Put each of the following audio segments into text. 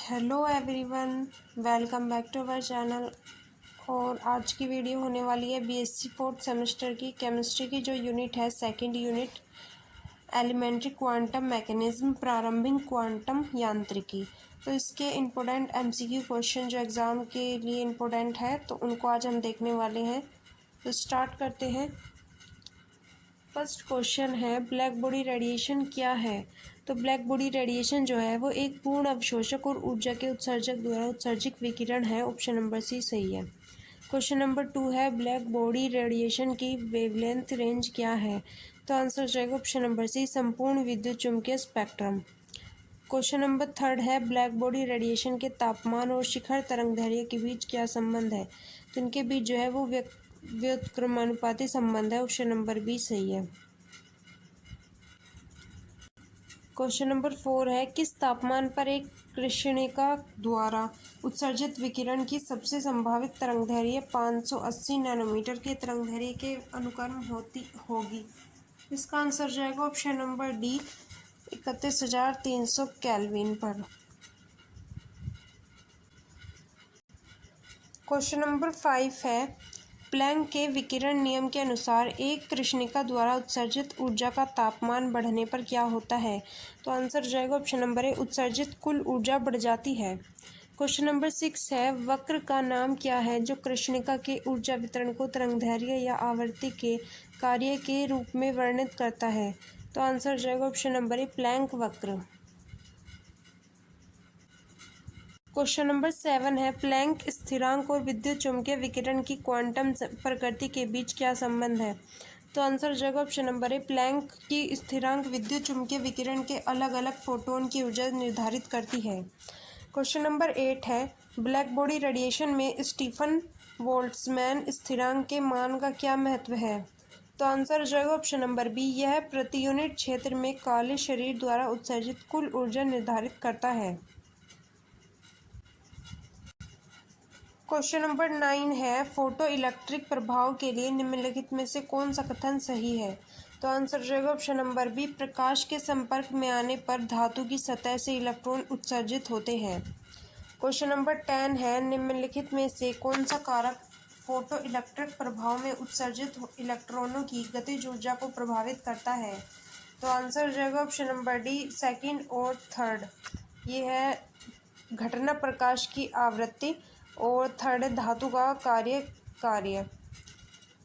Hello everyone, welcome back to our channel. और आज की वीडियो होने वाली है बीएससी फोर्थ सेमेस्टर की केमिस्ट्री की जो यूनिट है second unit elementary quantum mechanism प्रारंभिक क्वांटम यांत्रिकी। तो इसके इम्पोर्टेंट एमसीक्यू क्वेश्चन जो एग्ज़ाम के लिए इम्पोर्टेंट है तो उनको आज हम देखने वाले हैं। तो स्टार्ट करते हैं। फर्स्ट क्वेश्चन है ब्लैक बॉडी रेडिएशन क्या है। तो ब्लैक बॉडी रेडिएशन जो है वो एक पूर्ण अवशोषक और ऊर्जा के उत्सर्जक द्वारा उत्सर्जित विकिरण है। ऑप्शन नंबर सी सही है। क्वेश्चन नंबर 2 है ब्लैक बॉडी रेडिएशन की वेवलेंथ रेंज क्या है। तो आंसर जाएगा ऑप्शन नंबर सी संपूर्ण विद्युत चुम्बकीय स्पेक्ट्रम। क्वेश्चन नंबर 3 है ब्लैक बॉडी रेडिएशन के तापमान और शिखर तरंगदैर्घ्य के बीच क्या संबंध है। तो इनके बीच जो है वो व्युत्क्रमानुपाती संबंध है। ऑप्शन नंबर बी सही है। क्वेश्चन नंबर 4 है किस तापमान पर एक कृष्णिका द्वारा उत्सर्जित विकिरण की सबसे संभावित तरंगदैर्घ्य 580 नैनोमीटर के तरंगदैर्घ्य के अनुक्रम होगी। इसका आंसर जाएगा ऑप्शन नंबर डी 31,300 केल्विन पर। क्वेश्चन नंबर 5 है प्लैंक के विकिरण नियम के अनुसार एक कृष्णिका द्वारा उत्सर्जित ऊर्जा का तापमान बढ़ने पर क्या होता है। तो आंसर जाएगा ऑप्शन नंबर ए उत्सर्जित कुल ऊर्जा बढ़ जाती है। क्वेश्चन नंबर 6 है वक्र का नाम क्या है जो कृष्णिका के ऊर्जा वितरण को तरंगदैर्घ्य या आवृत्ति के कार्य के रूप में वर्णित करता है। तो आंसर जाएगा ऑप्शन नंबर ए प्लैंक वक्र। क्वेश्चन नंबर 7 है प्लैंक स्थिरांक और विद्युत चुम्बकीय विकिरण की क्वांटम प्रकृति के बीच क्या संबंध है। तो आंसर जाएगा ऑप्शन नंबर ए प्लैंक की स्थिरांक विद्युत चुम्बकीय विकिरण के अलग अलग फोटोन की ऊर्जा निर्धारित करती है। क्वेश्चन नंबर 8 है ब्लैक बॉडी रेडिएशन में स्टीफन बोल्ट्जमैन स्थिरांक के मान का क्या महत्व है। तो आंसर जाएगा ऑप्शन नंबर बी यह प्रति यूनिट क्षेत्र में काले शरीर द्वारा उत्सर्जित कुल ऊर्जा निर्धारित करता है। क्वेश्चन नंबर 9 है फोटो इलेक्ट्रिक प्रभाव के लिए निम्नलिखित में से कौन सा कथन सही है। तो आंसर रहेगा ऑप्शन नंबर बी प्रकाश के संपर्क में आने पर धातु की सतह से इलेक्ट्रॉन उत्सर्जित होते हैं। क्वेश्चन नंबर 10 है निम्नलिखित में से कौन सा कारक फोटो इलेक्ट्रिक प्रभाव में उत्सर्जित इलेक्ट्रॉनों की गतिज ऊर्जा को प्रभावित करता है। तो आंसर रहेगा ऑप्शन नंबर डी सेकंड और थर्ड। ये है घटना प्रकाश की आवृत्ति और थर्ड धातु का कार्य।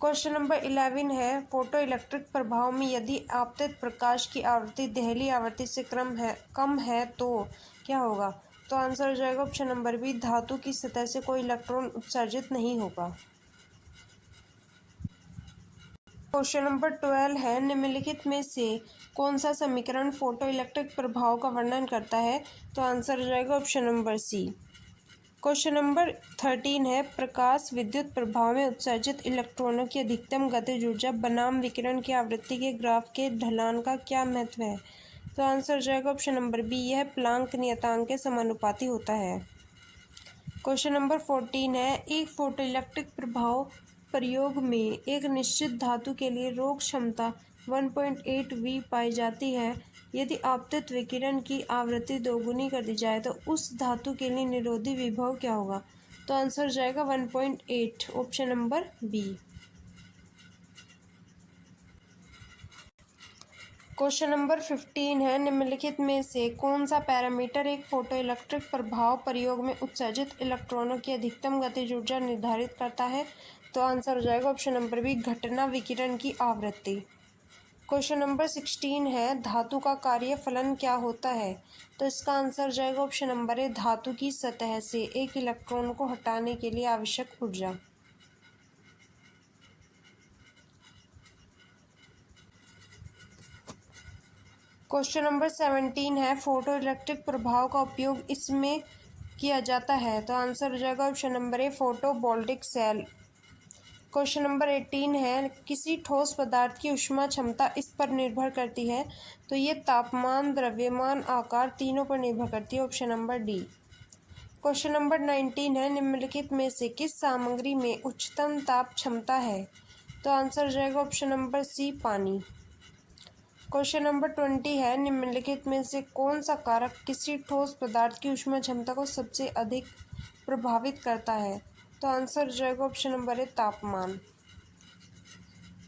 क्वेश्चन नंबर 11 है फोटो इलेक्ट्रिक प्रभाव में यदि आपतित प्रकाश की आवृत्ति देहली आवृत्ति से कम है तो क्या होगा। तो आंसर हो जाएगा ऑप्शन नंबर बी धातु की सतह से कोई इलेक्ट्रॉन उत्सर्जित नहीं होगा। क्वेश्चन नंबर 12 है निम्नलिखित में से कौन सा समीकरण फोटो इलेक्ट्रिक प्रभाव का वर्णन करता है। तो आंसर हो जाएगा option number C. Question number 13 है प्रकाश विद्युत प्रभाव में उत्सर्जित इलेक्ट्रॉनों की अधिकतम गतिज ऊर्जा बनाम विकिरण की आवृत्ति के ग्राफ के ढलान का क्या महत्व है। तो आंसर जाएगा ऑप्शन नंबर बी यह प्लांक नियतांक के समानुपाती होता है। क्वेश्चन नंबर 14 है एक फोटोइलेक्ट्रिक प्रभाव प्रयोग में एक निश्चित धातु के लिए रोग क्षमता 1.8 वी पाई जाती है। यदि आपतित विकिरण की आवृत्ति दोगुनी कर दी जाए तो उस धातु के लिए निरोधी विभव क्या होगा। तो आंसर जाएगा 1.8 option number B. Question number 15 है निम्नलिखित में से कौन सा पैरामीटर एक फोटोइलेक्ट्रिक प्रभाव प्रयोग में उत्सर्जित इलेक्ट्रॉनों की अधिकतम गतिज ऊर्जा निर्धारित करता है। तो आंसर हो जाएगा ऑप्शन नंबर बी घटना विकिरण की आवृत्ति। क्वेश्चन नंबर 16 है धातु का कार्य फलन क्या होता है। तो इसका आंसर जाएगा ऑप्शन नंबर ए धातु की सतह से एक इलेक्ट्रॉन को हटाने के लिए आवश्यक ऊर्जा। क्वेश्चन नंबर 17 है फोटो इलेक्ट्रिक प्रभाव का उपयोग इसमें किया जाता है। तो आंसर हो जाएगा option number A photovoltaic cell. Question number 18 है किसी ठोस पदार्थ की ऊष्मा क्षमता इस पर निर्भर करती है। तो ये तापमान द्रव्यमान आकार तीनों पर निर्भर करती है। Option number D. Question number 19 है निम्नलिखित में से किस सामग्री में उच्चतम ताप क्षमता है। तो आंसर हो जाएगा ऑप्शन नंबर सी पानी। क्वेश्चन नंबर 20 है, निम्नलिखित में से कौन सा कारक किसी ठोस पदार्थ की ऊष्मा क्षमता को सबसे अधिक प्रभावित करता है? तो आंसर हो जाएगा ऑप्शन नंबर ए, तापमान।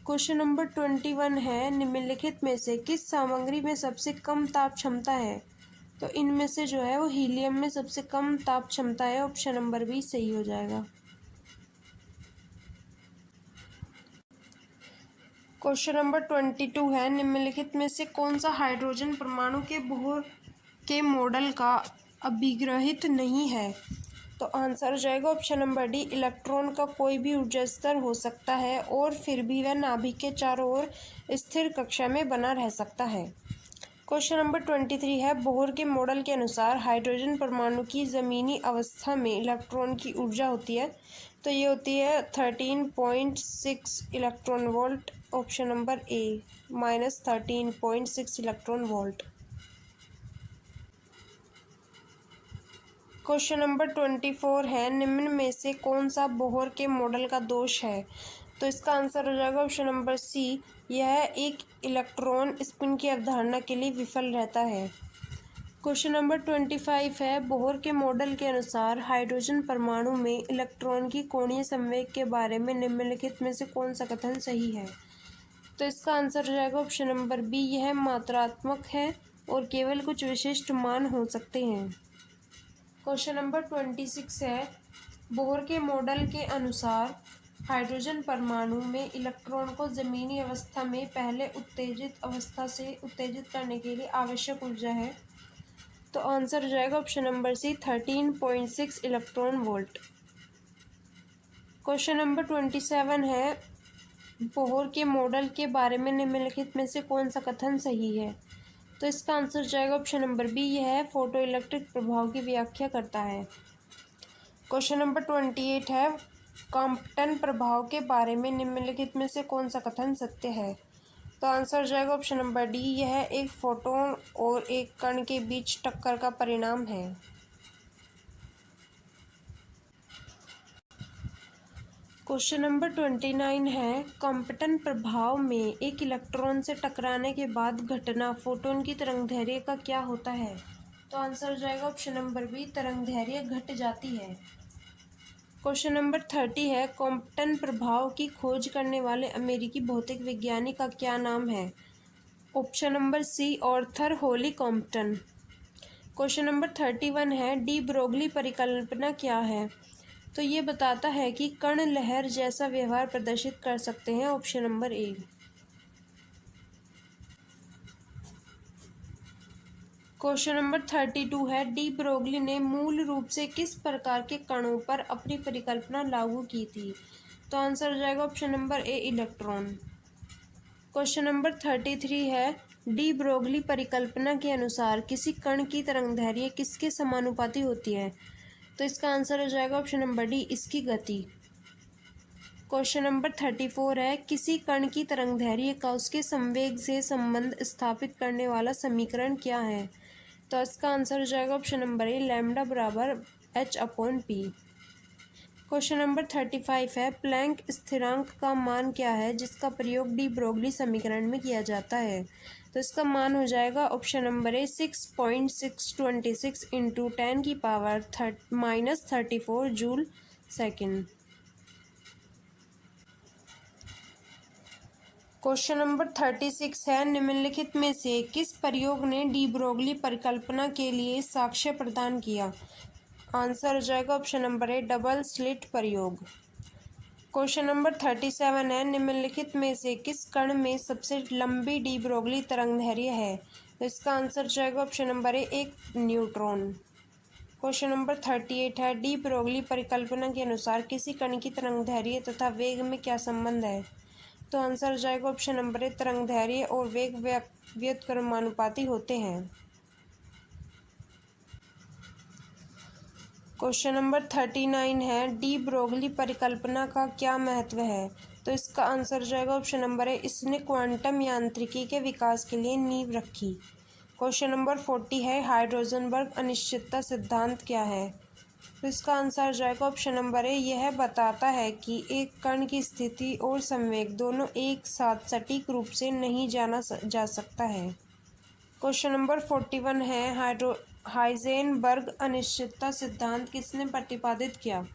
क्वेश्चन नंबर 21 है, निम्नलिखित में से किस सामग्री में सबसे कम ताप क्षमता है? तो इनमें से जो है वो हीलियम में सबसे कम ताप क्षमता है। ऑप्शन नंबर बी सही हो जाएगा। क्वेश्चन नंबर 22 है, निम्नलिखित में से कौन सा हाइड्रोजन परमाणु के बोहर के मॉडल का अभिग्रहित नहीं है? तो आंसर हो जाएगा ऑप्शन नंबर डी, इलेक्ट्रॉन का कोई भी ऊर्जा स्तर हो सकता है और फिर भी वह नाभिक के चारों ओर स्थिर कक्षा में बना रह सकता है। क्वेश्चन नंबर 23 है, बोहर के मॉडल के अनुसार हाइड्रोजन परमाणु की ज़मीनी अवस्था में इलेक्ट्रॉन की ऊर्जा होती है। तो ये होती है 13.6 इलेक्ट्रॉन वोल्ट। ऑप्शन नंबर ए, -13.6 इलेक्ट्रॉन वोल्ट। क्वेश्चन नंबर 24 है, निम्न में से कौन सा बोहर के मॉडल का दोष है? तो इसका आंसर हो जाएगा ऑप्शन नंबर सी, यह एक इलेक्ट्रॉन स्पिन की अवधारणा के लिए विफल रहता है। क्वेश्चन नंबर 25 है, बोहर के मॉडल के अनुसार हाइड्रोजन परमाणु में इलेक्ट्रॉन की कोणीय संवेग के बारे में निम्नलिखित में से कौन सा कथन सही है? तो इसका आंसर हो जाएगा ऑप्शन नंबर बी, यह मात्रात्मक है और केवल कुछ विशिष्ट मान हो सकते हैं। क्वेश्चन नंबर 26 है, बोहर के मॉडल के अनुसार हाइड्रोजन परमाणु में इलेक्ट्रॉन को ज़मीनी अवस्था में पहले उत्तेजित अवस्था से उत्तेजित करने के लिए आवश्यक ऊर्जा है। तो आंसर हो जाएगा option number C, 13.6 electron volt. Question number 27 है, बोहर के मॉडल के बारे में निम्नलिखित में से कौन सा कथन सही है? तो इसका आंसर जाएगा ऑप्शन नंबर बी, यह फोटो इलेक्ट्रिक प्रभाव की व्याख्या करता है। क्वेश्चन नंबर 28 है, कॉम्पटन प्रभाव के बारे में निम्नलिखित में से कौन सा कथन सत्य है? तो आंसर जाएगा ऑप्शन नंबर डी, यह एक फोटोन और एक कण के बीच टक्कर का परिणाम है। क्वेश्चन नंबर 29 है, कॉम्पटन प्रभाव में एक इलेक्ट्रॉन से टकराने के बाद घटना फोटोन की तरंगदैर्घ्य का क्या होता है? तो आंसर हो जाएगा ऑप्शन नंबर बी, तरंगदैर्घ्य घट जाती है। क्वेश्चन नंबर 30 है, कॉम्पटन प्रभाव की खोज करने वाले अमेरिकी भौतिक वैज्ञानिक का क्या नाम है? Option number C, Arthur Holly Compton. Question number 31 है, डी ब्रोगली परिकल्पना क्या है? तो ये बताता है कि कण लहर जैसा व्यवहार प्रदर्शित कर सकते हैं। ऑप्शन नंबर ए। क्वेश्चन नंबर 32 है, डी ब्रोगली ने मूल रूप से किस प्रकार के कणों पर अपनी परिकल्पना लागू की थी? तो आंसर हो जाएगा ऑप्शन नंबर ए, इलेक्ट्रॉन। क्वेश्चन नंबर 33 है, डी ब्रोगली परिकल्पना के अनुसार किसी कण की तरंगदैर्घ्य किसके समानुपाती होती है? तो इसका आंसर हो जाएगा ऑप्शन नंबर डी, इसकी गति। क्वेश्चन नंबर 34 है, किसी कण की तरंगदैर्घ्य का उसके संवेग से संबंध स्थापित करने वाला समीकरण क्या है? तो इसका आंसर हो जाएगा ऑप्शन नंबर ए, लैम्डा बराबर h/p। क्वेश्चन नंबर 35 है, प्लैंक स्थिरांक का मान क्या है जिसका प्रयोग डी ब्रोगली समीकरण में किया जाता है? तो इसका मान हो जाएगा ऑप्शन नंबर ए, 6.626 into 10⁻⁻34 joule second. Question number 36 है, निम्नलिखित में से किस प्रयोग ने डी ब्रोगली परिकल्पना के लिए साक्ष्य प्रदान किया? आंसर हो जाएगा ऑप्शन नंबर ए, डबल स्लिट प्रयोग। क्वेश्चन नंबर 37 है, निम्नलिखित में से किस कण में सबसे लंबी डी ब्रोगली तरंगदैर्घ्य है? तो इसका आंसर हो जाएगा ऑप्शन नंबर ए, एक न्यूट्रॉन। क्वेश्चन नंबर 38 है, डी ब्रोगली परिकल्पना के अनुसार किसी कण की तरंगदैर्घ्य तथा वेग में क्या संबंध है? तो आंसर हो जाएगा ऑप्शन नंबर ए, तरंगदैर्घ्य और वेग व्युत्क्रमानुपाती होते हैं। क्वेश्चन नंबर 39 है, डी ब्रोगली परिकल्पना का क्या महत्व है? तो इसका आंसर हो जाएगा ऑप्शन नंबर ए, इसने क्वांटम यांत्रिकी के विकास के लिए नींव रखी। क्वेश्चन नंबर 40 है, हाइड्रोजनबर्ग अनिश्चितता सिद्धांत क्या है? तो इसका आंसर जाएगा ऑप्शन नंबर ए। यह बताता है कि एक कण की स्थिति और संवेग दोनों एक साथ सटीक रूप से नहीं जाना जा सकता है। क्वेश्चन नंबर 41 है हाइजेनबर्ग अनिश्चितता सिद्धांत किसने प्रतिपादित किया?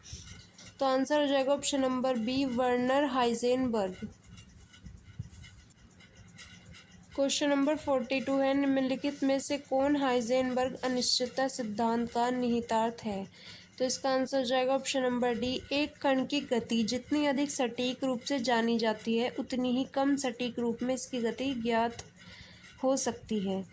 तो आंसर हो जाएगा option number B, Werner Heisenberg. Question number 42 है निम्नलिखित में से कौन हाइजेनबर्ग अनिश्चितता सिद्धांत का निहितार्थ है? तो इसका आंसर हो जाएगा ऑप्शन नंबर डी, एक कण की गति जितनी अधिक सटीक रूप से जानी जाती है उतनी ही कम सटीक रूप में इसकी गति ज्ञात हो सकती है।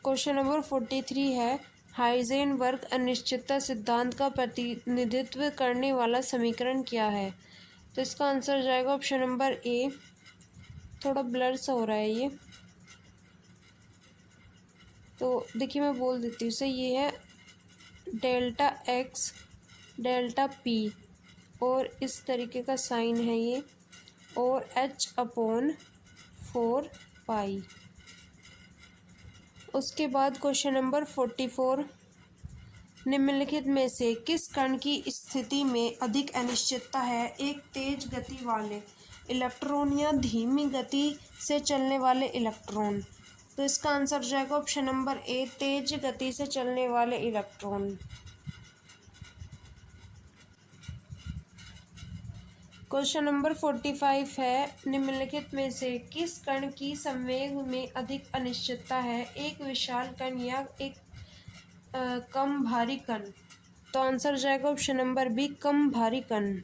क्वेश्चन नंबर 43 है हाइजेनबर्ग अनिश्चितता सिद्धांत का प्रतिनिधित्व करने वाला समीकरण क्या है? तो इसका आंसर हो जाएगा ऑप्शन नंबर ए। थोड़ा ब्लर सा हो रहा है ये, तो देखिए मैं बोल देती हूँ। ये है डेल्टा एक्स डेल्टा पी और इस तरीके का साइन है ये, और H/4 पाई। उसके बाद क्वेश्चन नंबर 44 निम्नलिखित में से किस कण की स्थिति में अधिक अनिश्चितता है? एक तेज गति वाले इलेक्ट्रॉन या धीमी गति से चलने वाले इलेक्ट्रॉन? तो इसका आंसर जाएगा ऑप्शन नंबर ए, तेज गति से चलने वाले इलेक्ट्रॉन। क्वेश्चन नंबर 45 है निम्नलिखित में से किस कण की संवेग में अधिक अनिश्चितता है? एक विशाल कण या एक कम भारी कण? तो आंसर जाएगा ऑप्शन नंबर बी, कम भारी कण।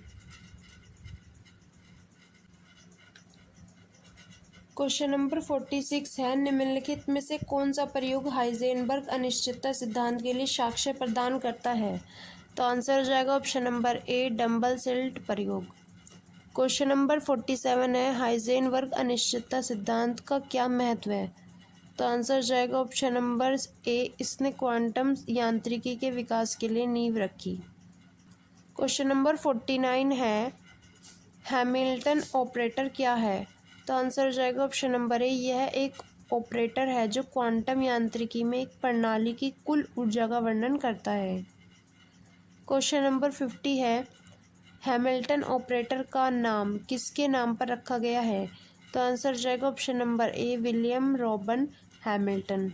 क्वेश्चन नंबर 46 है निम्नलिखित में से कौन सा प्रयोग हाइजेनबर्ग अनिश्चितता सिद्धांत के लिए साक्ष्य प्रदान करता है? तो आंसर जाएगा ऑप्शन नंबर ए, डम्बल सेल्ट प्रयोग। क्वेश्चन नंबर 47 है हाइजेनबर्ग अनिश्चितता सिद्धांत का क्या महत्व है? तो आंसर जाएगा ऑप्शन नंबर ए, इसने क्वांटम यांत्रिकी के विकास के लिए नींव रखी। क्वेश्चन नंबर 49 है हैमिल्टन ऑपरेटर क्या है? तो आंसर जाएगा ऑप्शन नंबर ए, यह एक ऑपरेटर है जो क्वांटम यांत्रिकी में एक प्रणाली की कुल ऊर्जा का वर्णन करता है। क्वेश्चन नंबर 50 है हैमिल्टन ऑपरेटर का नाम किसके नाम पर रखा गया है? तो आंसर जाएगा ऑप्शन नंबर ए, William Robert Hamilton.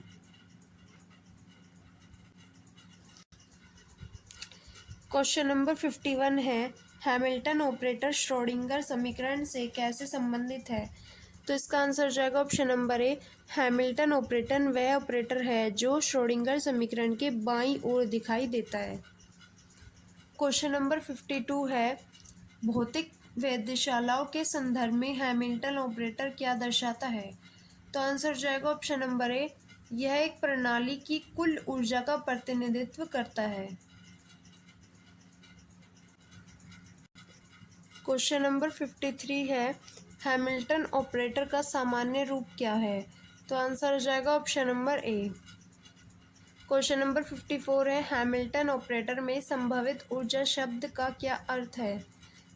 Question number 51 है हैमिल्टन ऑपरेटर श्रोडिंगर समीकरण से कैसे संबंधित है? तो इसका आंसर जाएगा ऑप्शन नंबर ए, हैमिल्टन ऑपरेटर वह ऑपरेटर है जो श्रोडिंगर समीकरण के बाईं ओर दिखाई देता है। क्वेश्चन नंबर 52 है भौतिक वेधशालाओं के संदर्भ में हैमिल्टन ऑपरेटर क्या दर्शाता है? तो आंसर जाएगा ऑप्शन नंबर ए, यह एक प्रणाली की कुल ऊर्जा का प्रतिनिधित्व करता है। क्वेश्चन नंबर 53 है हैमिल्टन ऑपरेटर का सामान्य रूप क्या है? तो आंसर हो जाएगा ऑप्शन नंबर ए। क्वेश्चन नंबर 54 है हैमिल्टन ऑपरेटर में संभावित ऊर्जा शब्द का क्या अर्थ है?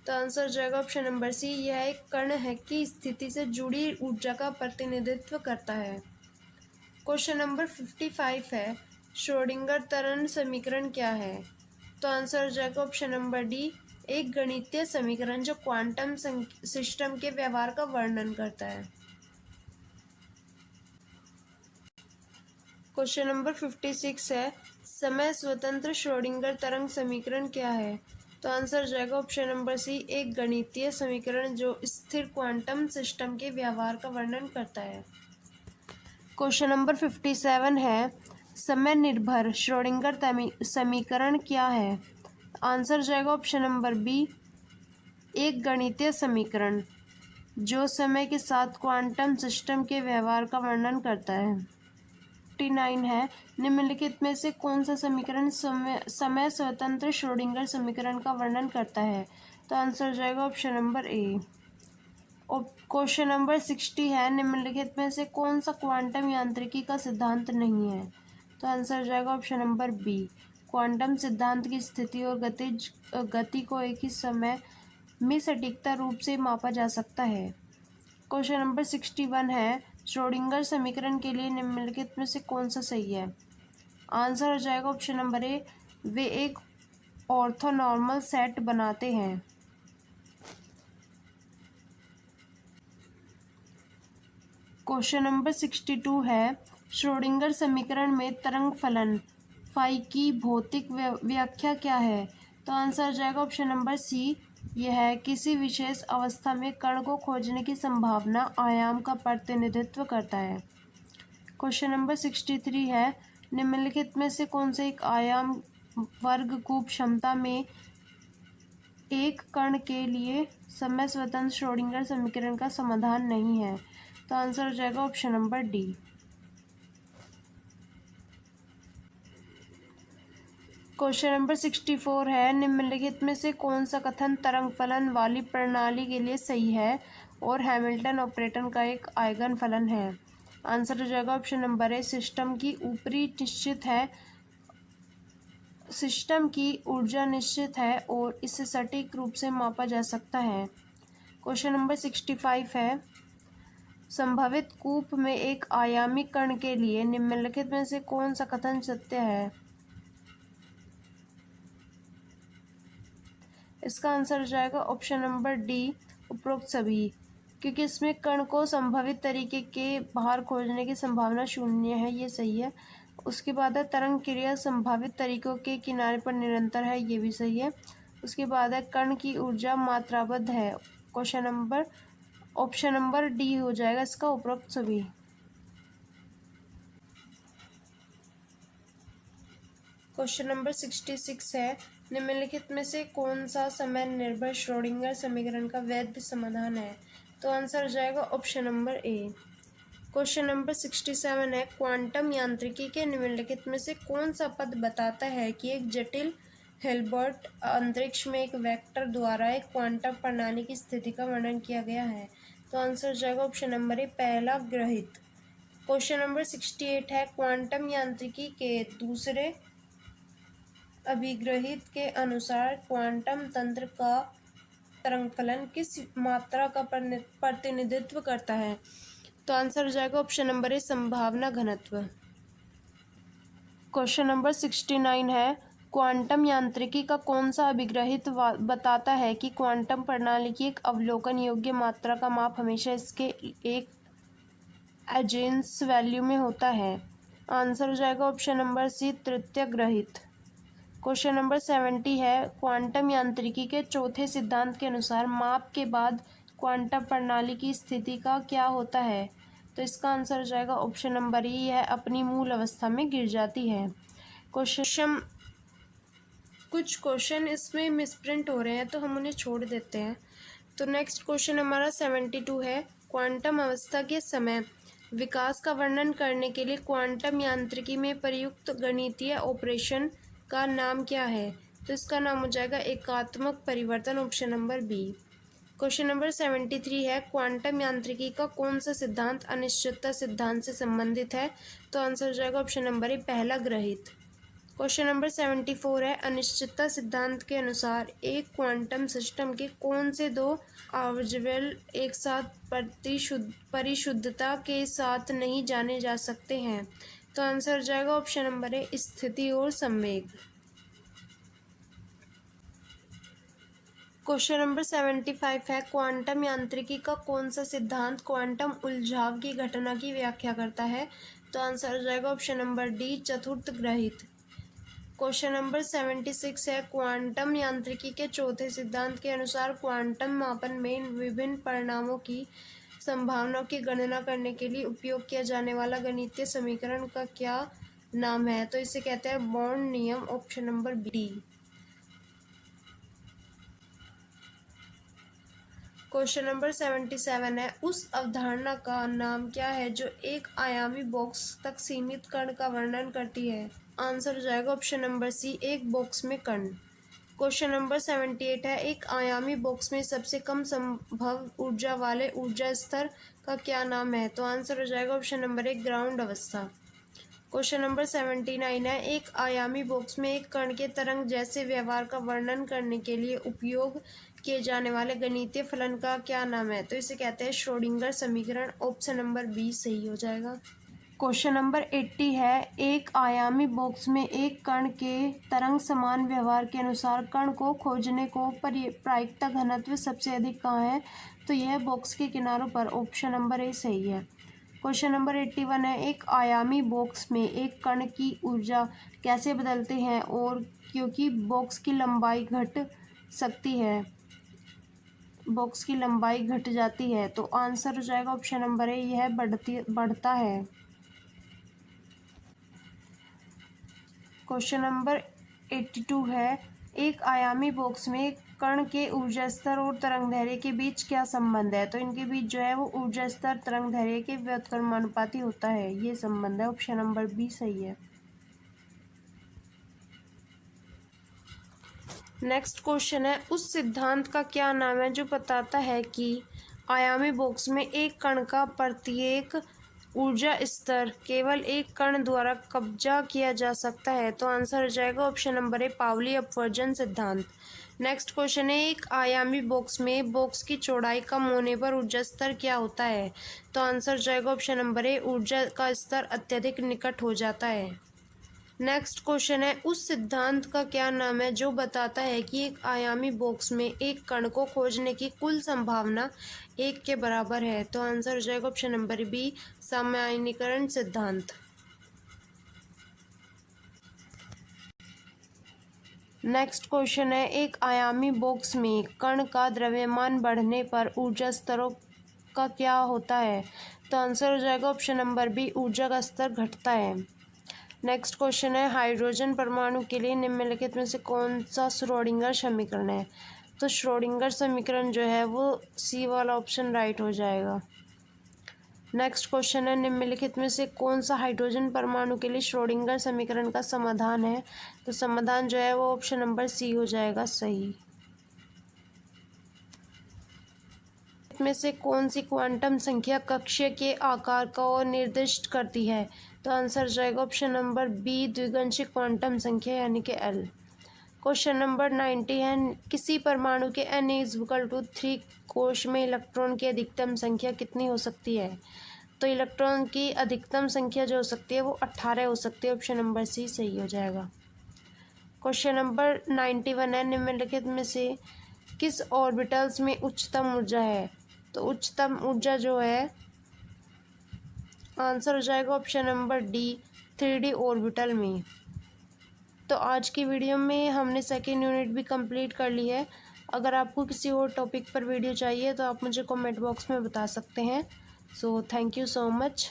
तो आंसर हो जाएगा ऑप्शन नंबर सी, यह एक कण है की स्थिति से जुड़ी ऊर्जा का प्रतिनिधित्व करता है। क्वेश्चन नंबर 55 है श्रोडिंगर तरंग समीकरण क्या है? तो आंसर हो जाएगा ऑप्शन नंबर डी, एक गणितीय समीकरण जो क्वांटम सिस्टम के व्यवहार का वर्णन करता है। क्वेश्चन नंबर 56 है समय स्वतंत्र श्रोडिंगर तरंग समीकरण क्या है? तो आंसर हो जाएगा ऑप्शन नंबर सी, एक गणितीय समीकरण जो स्थिर क्वांटम सिस्टम के व्यवहार का वर्णन करता है। क्वेश्चन नंबर 57 है समय निर्भर श्रोडिंगर समीकरण क्या है? आंसर जाएगा ऑप्शन नंबर बी, एक गणितीय समीकरण जो समय के साथ क्वांटम सिस्टम के व्यवहार का वर्णन करता है। 59 है निम्नलिखित में से कौन सा समीकरण समय स्वतंत्र श्रोडिंगर समीकरण का वर्णन करता है? तो आंसर जाएगा ऑप्शन नंबर ए। क्वेश्चन नंबर 60 है निम्नलिखित में से कौन सा क्वांटम यांत्रिकी का सिद्धांत नहीं है? तो आंसर जाएगा ऑप्शन नंबर बी, क्वांटम सिद्धांत की स्थिति और गति को एक ही समय में सटीकता रूप से मापा जा सकता है। क्वेश्चन नंबर 61 है श्रोडिंगर समीकरण के लिए निम्नलिखित में से कौन सा सही है? आंसर हो जाएगा ऑप्शन नंबर ए, वे एक ऑर्थोनॉर्मल सेट बनाते हैं। क्वेश्चन नंबर 62 है, श्रोडिंगर समीकरण में तरंग फलन फाई की भौतिक व्याख्या क्या है? तो आंसर आ जाएगा ऑप्शन नंबर सी। यह है किसी विशेष अवस्था में कण को खोजने की संभावना आयाम का प्रतिनिधित्व करता है। क्वेश्चन नंबर 63 है, निम्नलिखित में से कौन से एक आयाम वर्ग कूप क्षमता में एक कण के लिए समय स्वतंत्र श्रोडिंगर समीकरण का समाधान नहीं है? तो आंसर हो जाएगा option number D. Question number 64 है, निम्नलिखित में से कौन सा कथन तरंग फलन वाली प्रणाली के लिए सही है और हैमिल्टन ऑपरेटर का एक आइगन फलन है? आंसर हो जाएगा ऑप्शन नंबर ए। सिस्टम की ऊर्जा निश्चित है और इसे सटीक रूप से मापा जा सकता है। क्वेश्चन नंबर 65 है, संभावित कूप में एक आयामी कण के लिए निम्नलिखित में से कौन सा कथन सत्य है? इसका आंसर हो जाएगा ऑप्शन नंबर डी, उपरोक्त सभी, क्योंकि इसमें कण को संभावित तरीके के बाहर खोजने की संभावना शून्य है, ये सही है। उसके बाद है तरंग क्रिया संभावित तरीकों के किनारे पर निरंतर है, ये भी सही है। उसके बाद है कण की ऊर्जा मात्राबद्ध है। ऑप्शन नंबर डी हो जाएगा इसका, उपरोक्त सभी। क्वेश्चन नंबर 66 है, निम्नलिखित में से कौन सा समय निर्भर श्रोडिंगर समीकरण का वैध समाधान है? तो आंसर हो जाएगा ऑप्शन नंबर ए। क्वेश्चन नंबर 67 है, क्वांटम यांत्रिकी के निम्नलिखित में से कौन सा पद बताता है कि एक जटिल हिल्बर्ट अंतरिक्ष में एक वेक्टर द्वारा एक क्वांटम प्रणाली की स्थिति का वर्णन किया गया है? तो आंसर हो जाएगा ऑप्शन नंबर ए, पहला ग्रहित। क्वेश्चन नंबर 68 है, क्वांटम यांत्रिकी के दूसरे अभिग्रहित के अनुसार क्वांटम तंत्र का तरंग फलन किस मात्रा का प्रतिनिधित्व करता है? तो आंसर हो जाएगा ऑप्शन नंबर ए, संभावना घनत्व। क्वेश्चन नंबर 69 है, क्वांटम यांत्रिकी का कौन सा अभिग्रहित बताता है कि क्वांटम प्रणाली की एक अवलोकन योग्य मात्रा का माप हमेशा इसके एक एजेंस वैल्यू में होता है? आंसर हो जाएगा ऑप्शन नंबर सी, तृतीय ग्रहित। क्वेश्चन नंबर 70 है, क्वांटम यांत्रिकी के चौथे सिद्धांत के अनुसार माप के बाद क्वांटम प्रणाली की स्थिति का क्या होता है? तो इसका आंसर हो जाएगा ऑप्शन नंबर ई, है अपनी मूल अवस्था में गिर जाती है। कुछ क्वेश्चन इसमें मिसप्रिंट हो रहे हैं तो हम उन्हें छोड़ देते हैं। तो नेक्स्ट क्वेश्चन हमारा 72 है, क्वांटम अवस्था के समय विकास का वर्णन करने के लिए क्वांटम यांत्रिकी में प्रयुक्त गणितीय ऑपरेशन का नाम क्या है? तो इसका नाम हो जाएगा एकात्मक परिवर्तन, option number B. Question number 73 है, क्वांटम यांत्रिकी का कौन सा सिद्धांत अनिश्चितता सिद्धांत से संबंधित है? तो आंसर हो जाएगा ऑप्शन नंबर ए, पहला ग्रहित। क्वेश्चन नंबर 74 है, अनिश्चितता सिद्धांत के अनुसार एक क्वांटम सिस्टम के कौन से दो आवर्जवेल एक साथ परिशुद्धता के साथ नहीं जाने जा सकते हैं? तो आंसर हो जाएगा ऑप्शन नंबर ए, स्थिति और संवेग। क्वेश्चन नंबर 75 है, क्वांटम यांत्रिकी का कौन सा सिद्धांत क्वांटम उलझाव की घटना की व्याख्या करता है? तो आंसर हो जाएगा ऑप्शन नंबर डी, चतुर्थ ग्रहित। क्वेश्चन नंबर 76 है, क्वांटम यांत्रिकी के चौथे सिद्धांत के अनुसार क्वांटम मापन में विभिन्न परिणामों की संभावनाओं की गणना करने के लिए उपयोग किया जाने वाला गणितीय समीकरण का क्या नाम है? तो इसे कहते हैं बॉर्न नियम, option number D. Question number 77 है, उस अवधारणा का नाम क्या है जो एक आयामी बॉक्स तक सीमित कण का वर्णन करती है? आंसर हो जाएगा ऑप्शन नंबर सी, एक बॉक्स में कण। क्वेश्चन नंबर 78 है, एक आयामी बॉक्स में सबसे कम संभव ऊर्जा वाले ऊर्जा स्तर का क्या नाम है? तो आंसर हो जाएगा ऑप्शन नंबर एक, ग्राउंड अवस्था। क्वेश्चन नंबर 79 है, एक आयामी बॉक्स में एक कण के तरंग जैसे व्यवहार का वर्णन करने के लिए उपयोग किए जाने वाले गणितीय फलन का क्या नाम है? तो इसे कहते हैं श्रोडिंगर समीकरण, ऑप्शन नंबर बी सही हो जाएगा। क्वेश्चन नंबर 80 है, एक आयामी बॉक्स में एक कण के तरंग समान व्यवहार के अनुसार कण को खोजने को प्रायिकता घनत्व सबसे अधिक कहाँ है? तो यह बॉक्स के किनारों पर। ऑप्शन नंबर ए सही है। क्वेश्चन नंबर 81 है, एक आयामी बॉक्स में एक कण की ऊर्जा कैसे बदलते हैं और क्योंकि बॉक्स की लंबाई घट सकती है, बॉक्स की लंबाई घट जाती है, तो आंसर हो जाएगा ऑप्शन नंबर ए, यह बढ़ता है। क्वेश्चन नंबर 82 है, एक आयामी बॉक्स में कण के ऊर्जा स्तर और तरंगदैर्घ्य के बीच क्या संबंध है? तो इनके बीच जो है वो ऊर्जा स्तर तरंगदैर्घ्य के व्युत्क्रमानुपाती होता है, ये संबंध है। ऑप्शन नंबर बी सही है। नेक्स्ट क्वेश्चन है, उस सिद्धांत का क्या नाम है जो बताता है कि आयामी बॉक्स में एक कण का प्रत्येक ऊर्जा स्तर केवल एक कण द्वारा कब्जा किया जा सकता है? तो आंसर हो जाएगा ऑप्शन नंबर ए, पाउली अपवर्जन सिद्धांत। नेक्स्ट क्वेश्चन है, एक आयामी बॉक्स में बॉक्स की चौड़ाई कम होने पर ऊर्जा स्तर क्या होता है? तो आंसर हो जाएगा ऑप्शन नंबर ए, ऊर्जा का स्तर अत्यधिक निकट हो जाता है। नेक्स्ट क्वेश्चन है, उस सिद्धांत का क्या नाम है जो बताता है कि एक आयामी बॉक्स में एक कण को खोजने की कुल संभावना 1 के बराबर है? तो आंसर हो जाएगा ऑप्शन नंबर बी, सामान्यीकरण सिद्धांत। नेक्स्ट क्वेश्चन है, एक आयामी बॉक्स में कण का द्रव्यमान बढ़ने पर ऊर्जा स्तरों का क्या होता है? तो आंसर हो जाएगा ऑप्शन नंबर बी, ऊर्जा का स्तर घटता है। नेक्स्ट क्वेश्चन है, हाइड्रोजन परमाणु के लिए निम्नलिखित में से कौन सा श्रोडिंगर समीकरण है? तो श्रोडिंगर समीकरण जो है वो सी वाला ऑप्शन राइट हो जाएगा। नेक्स्ट क्वेश्चन है, निम्नलिखित में से कौन सा हाइड्रोजन परमाणु के लिए श्रोडिंगर समीकरण का समाधान है? तो समाधान जो है वो ऑप्शन नंबर सी हो जाएगा सही। में से कौन सी क्वांटम संख्या कक्षीय के आकार को निर्दिष्ट करती है? तो आंसर जाएगा ऑप्शन नंबर बी, द्विगंशिक क्वांटम संख्या यानी कि एल। क्वेश्चन नंबर 90 है, किसी परमाणु के n=3 कोश में इलेक्ट्रॉन की अधिकतम संख्या कितनी हो सकती है? तो इलेक्ट्रॉन की अधिकतम संख्या जो हो सकती है वो 18 हो सकती है। ऑप्शन नंबर सी सही हो जाएगा। क्वेश्चन नंबर 91 है, निम्नलिखित में से किस ऑर्बिटल्स में उच्चतम ऊर्जा है? तो उच्चतम ऊर्जा जो है आंसर हो जाएगा option number D, 3D orbital में। तो आज की वीडियो में हमने सेकेंड यूनिट भी कंप्लीट कर ली है। अगर आपको किसी और टॉपिक पर वीडियो चाहिए तो आप मुझे कमेंट बॉक्स में बता सकते हैं। So thank you so much.